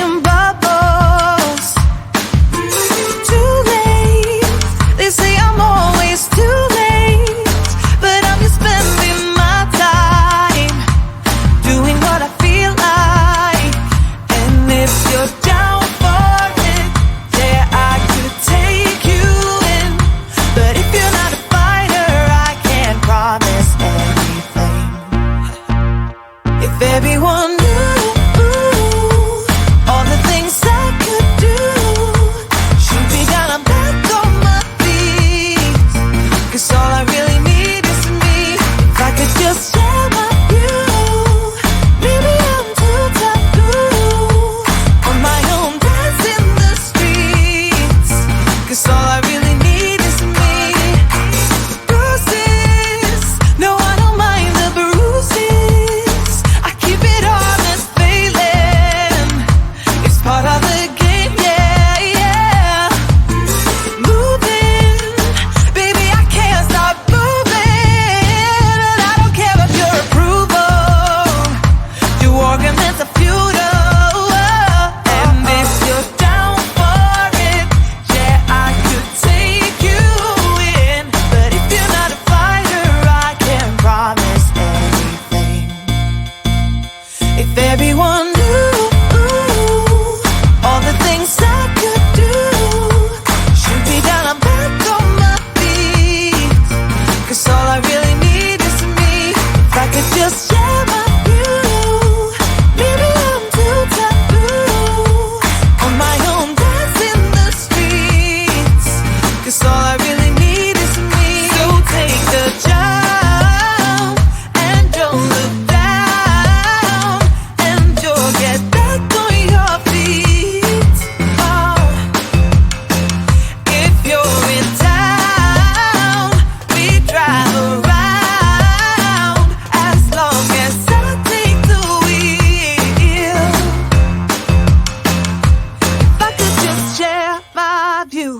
flying bubbles. Too late, they say I'm always too late, but I'm just spending my time doing what I feel like. And if you're down for it, yeah, I could take you in. But if you're not a fighter, I can't promise anything. If everyone knew all the things I could do, shoot me down, I'm back on my feet. 'Cause all I really need is me. If I could just share my view, maybe I'm too taboo on my own, dance in the streets. 'Cause all I really need is me. Bruises, no, I don't mind the bruises. I keep it honest, failing. It's part of the game, yeah, yeah. Moving, baby, I can't stop moving. And I don't care about your approval. Your arguments are futile. And if you're down for it, yeah, I could take you in. But if you're not a fighter, I can't promise anything. If everyone knew all the things I could do, shoot me down, I'm back on my feet. 'Cause all I really need is me. If I could just share my view, maybe I'm too taboo on my own, dance in the streets. 'Cause all I really need is me. So take the jump and don't look down, and you'll get back on your feet. Oh, if you're in town, we drive around as long as I take the wheel. If I could just share my view,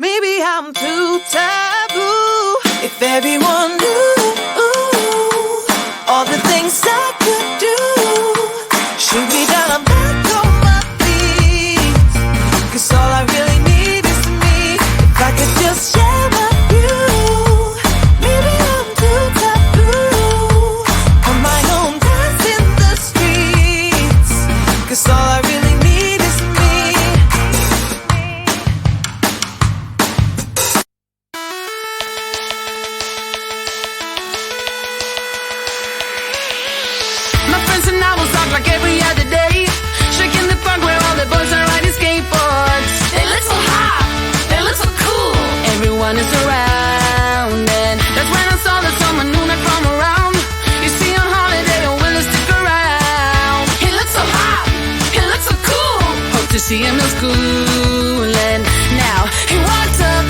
maybe I'm too taboo. If everyone knew all the things I could do, shoot me down, I'm back on my feet. 'Cause all I really need is me. If I could just share my view, maybe I'm too taboo on my own, dance in the streets. 'Cause all I really need is me. My friends and I will talk like every other day, shaking the park where all the boys are riding skateboards. They look so hot, they look so cool. Everyone is around, and that's when I saw that someone new not from around. You see on holiday, oh, will he stick around? He looks so hot, he looks so cool. Hope to see him in school, and now he walked up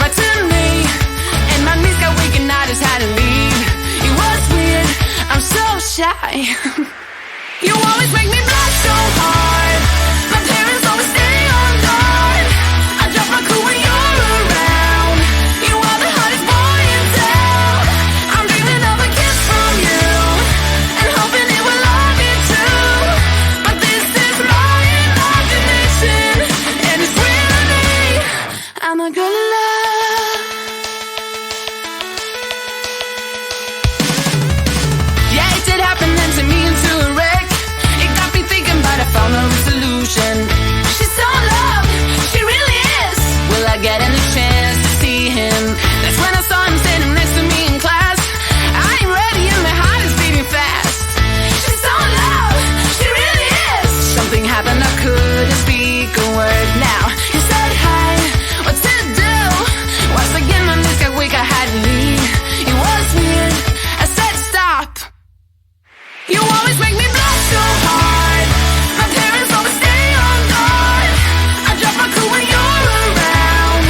right to me, and my knees got weak and I just had to leave. It was weird, I'm so shy. You always make me blush so hard. My parents always stay on guard. I drop my cool when you're around. You are the hottest boy in town. I'm dreaming of a kiss from you, and hoping it will love me too. But this is my imagination, and it's real to me. I'm a girl in love. Yeah, it did happen then to me into a wreck. It got me thinking, but I found a resolution. She's so in love, she really is. Will I get any chance to see him? That's when I saw him standing next to me in class. I ain't ready and my heart is beating fast. She's so in love, she really is. Something happened, I couldn't speak a word. Now he said hi, what to do? Once again my knees got weak, I had to leave. It was weird, I said stop. You always make me blush so hard. My parents always stay on guard. I drop my cool when you're around.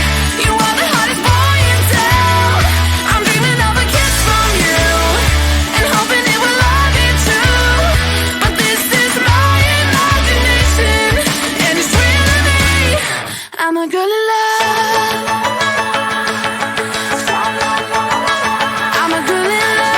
You are the hottest boy in town. I'm dreaming of a kiss from you, and hoping it will love me too. But this is my imagination, and it's real to me. I'm a girl in love. I'm a girl in love.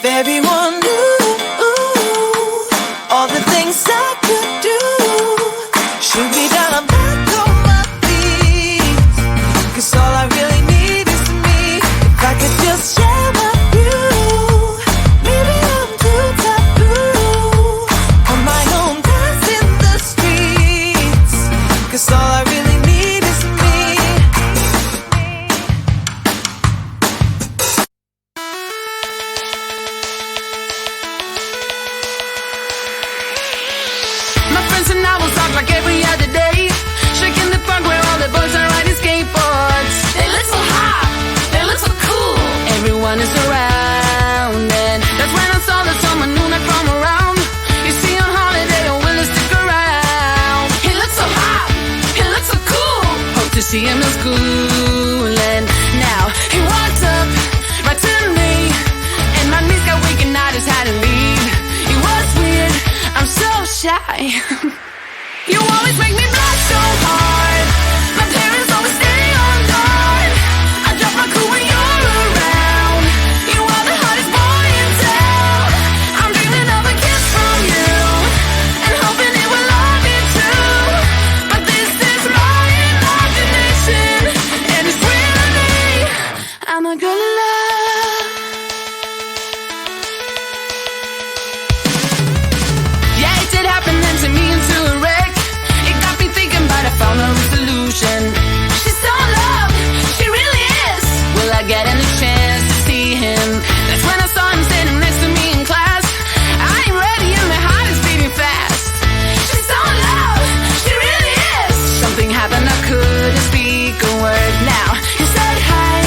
If everyone knew all the things I could do, shoot me down, I'm back on my feet. 'Cause all I really need is me. If I could just share my view, maybe I'm too taboo. On my own, dance in the streets. 'Cause all I really need is me. My friends and I will talk like every other day, shaking the park where all the boys are riding skateboards. They look so hot, they look so cool. Everyone is around, and that's when I saw the summer noon I from around. You see on holiday, I'm willing to stick around. He looks so hot, he looks so cool. Hope to see him in school, and now he walks up right to me, and my knees got weak and I just had to leave. It was weird, I'm so shy. You always make me blush so hard. My parents always stay on guard. I drop my cool when you're around. You are the hottest boy in town. I'm dreaming of a kiss from you, and hoping it will love me too. But this is my imagination, and it's real to me. I'm a girl in love. Yeah, it did happen then to me into a wreck. It got me thinking, but I found a resolution. She's so in love, she really is. Will I get any chance to see him? That's when I saw him standing next to me in class. I ain't ready and my heart is beating fast. She's so in love, she really is. Something happened, I couldn't speak a word. Now he said hi,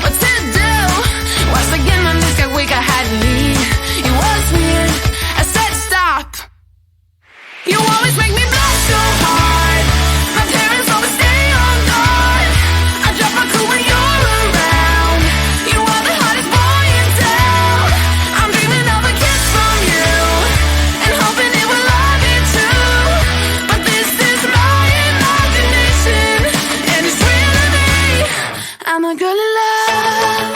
what to do? Once again my knees got weak, I had to leave. It was weird, I said stop. You always make me blush so hard. My parents always stay on guard. I drop my cool when you're around. You are the hottest boy in town. I'm dreaming of a kiss from you, and hoping it will love me too. But this is my imagination, and it's real to me. I'm a girl in love.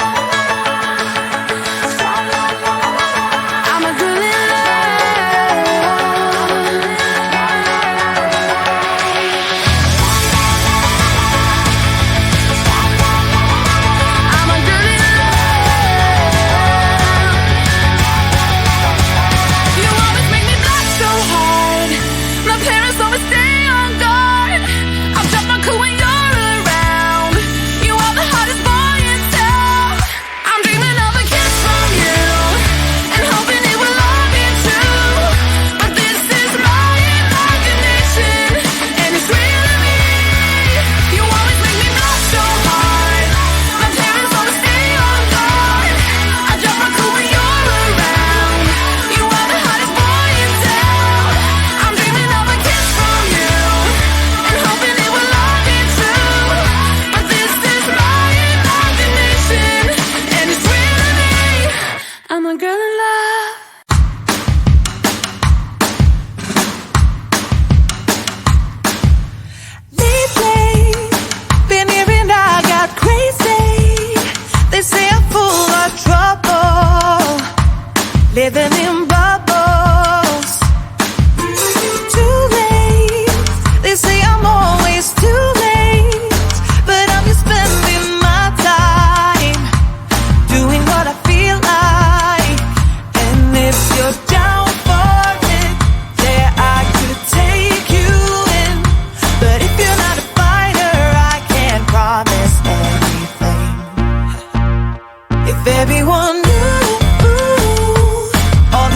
I'm a girl in love. I'm a girl in love. You always make me blush so hard. My parents always stay on guard. I'll drop my cool when you're around. You are the hottest boy in town. I'm dreaming of a kiss from you, and hoping it will love me too. But this is my imagination, and it's real to me. You always make me blush so hard. My parents always stay on guard. I drop my cool when you're around. You are the hottest boy in town. I'm dreaming of a kiss from you, and hoping it will love me too. But this is my imagination, and it's real to me. I'm a girl in love. Lately, been hearing I got crazy. They say I'm full of trouble, living in bubbles. Too late, they say I'm always too late. But I'm just spending my time doing what I feel like. And if you're down for it, yeah, I could take you in. But if you're not a fighter, I can't promise anything. If everyone knew all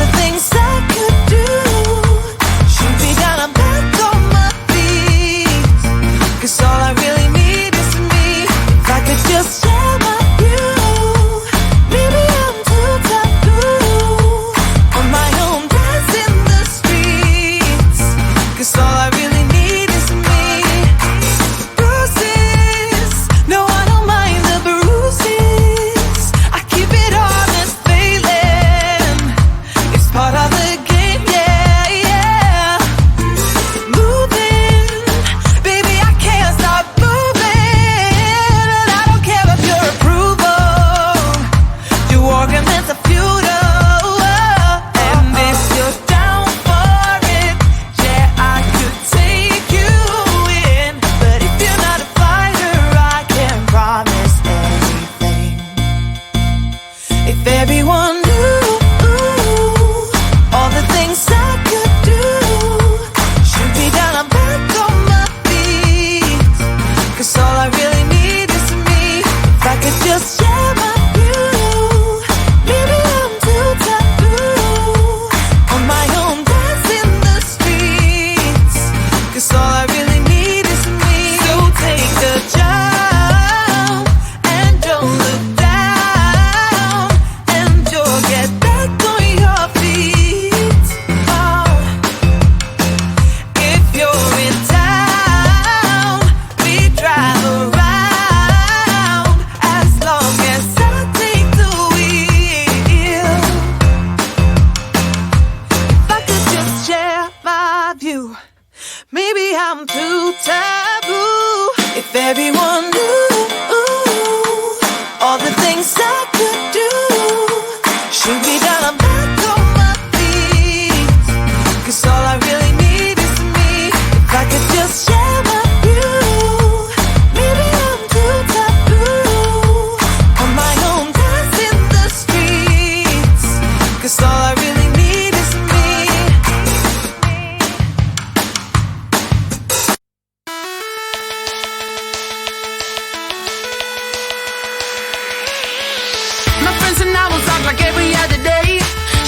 I'm too taboo. If everyone knew all the things I could do, shoot me down, I'm back on my feet. 'Cause all I really need is me. If I could just share my view, maybe I'm too taboo. On my own, dance in the streets. 'Cause all I really need is me. My friends and I will talk like every other day,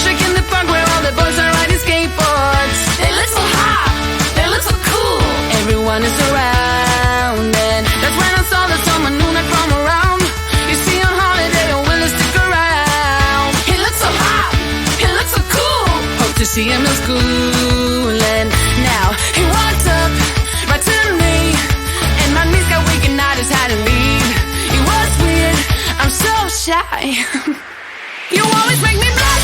shaking the park where all the boys are riding skateboards. They look so hot, they look so cool. Everyone is around, and that's when I saw that someone new not from around. You see on holiday, or will he stick around? He looks so hot, he looks so cool. Hope to see him in school, and now he walks up right to me, and my knees got weak and I just had to leave. It was weird, I'm so shy. You always make me blush.